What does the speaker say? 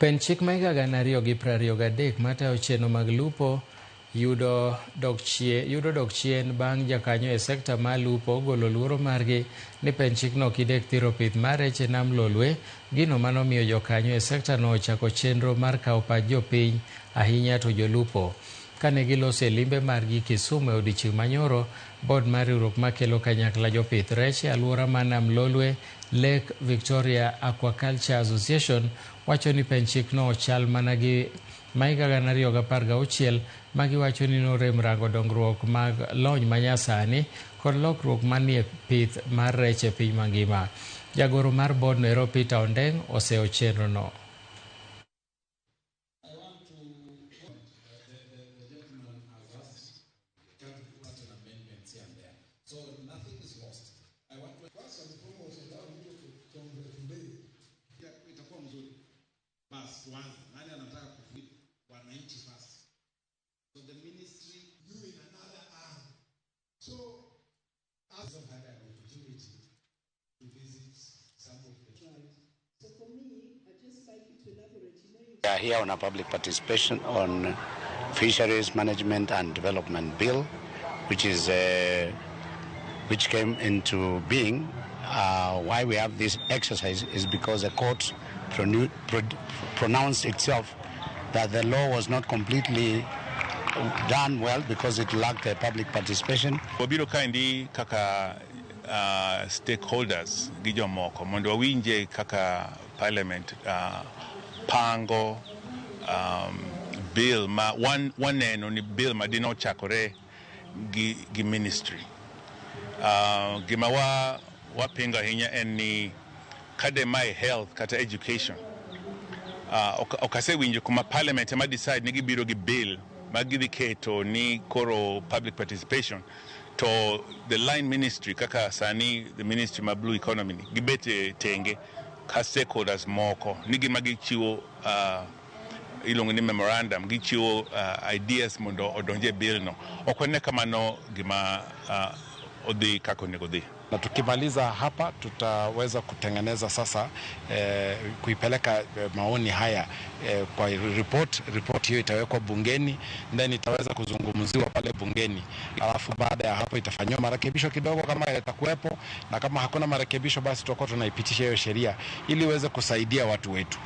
Penchik maiga ganario gi prario gadek matayo chenro mag lupo yudo dok chien bang' jakanyo e sekta ma lupo golo luoro margi ni penchikno kidek thiro pith mar rech e nam Lolwe, gino manomiyo jokanyo e sekta no ochako chenro mar kawo pach jopiny ahinya to jolupo. Kane giloso e limbe margi Kisumu e odiechieng' manyoro, bod mar riwruok makelo kanyakla jopith rech e alwora ma nam Lolwe, Lake Victoria Aquaculture Association, wacho ni penchikno chal mana gi maiga 2016 ma giwacho ni norem rango dongruok mag lony manyasani kod lokruok manie pith mar rech e piny mangima. Jagoro mar bod no Peter Ondeng oseo chenro no. So the ministry doing another arm. So as I've had an opportunity to visit some of the tribes. So for me, I'd just like you to elaborate. We are here on a public participation on Fisheries Management and Development Bill, which came into being. Why we have this exercise is because the court pronounced itself that the law was not completely done well because it lacked a public participation. Wabiro kaendi kaka stakeholders gi jomoko mondo wawinje kaka parliament pango bill ma waneno ni bill madino chakore gi ministry. Gima wapinga ahinya en ni kade mai health kata education okasewinjo kuma parliament ema decide ni gibiro gi bill magidhi keto ni koro public participation to the line ministry kaka sani the ministry ma blue economy gibete tenge ka stakeholders moko ni gima gichiwo ilongo ni memorandum gichiwo ideas mondo odonje bill no okone kamano gima odhi kako nego dhi. Na tukimaliza hapa tutaweza kutengeneza sasa kuipeleka maoni haya kwa report hiyo itawekwa bungeni, then itaweza kuzungumziwa pale bungeni. Alafu baada ya hapo itafanywa marekebisho kidogo kama yatakuwepo, na kama hakuna marekebisho basi tutakuwa tunaipitisha hiyo sheria ili iweze kusaidia watu wetu.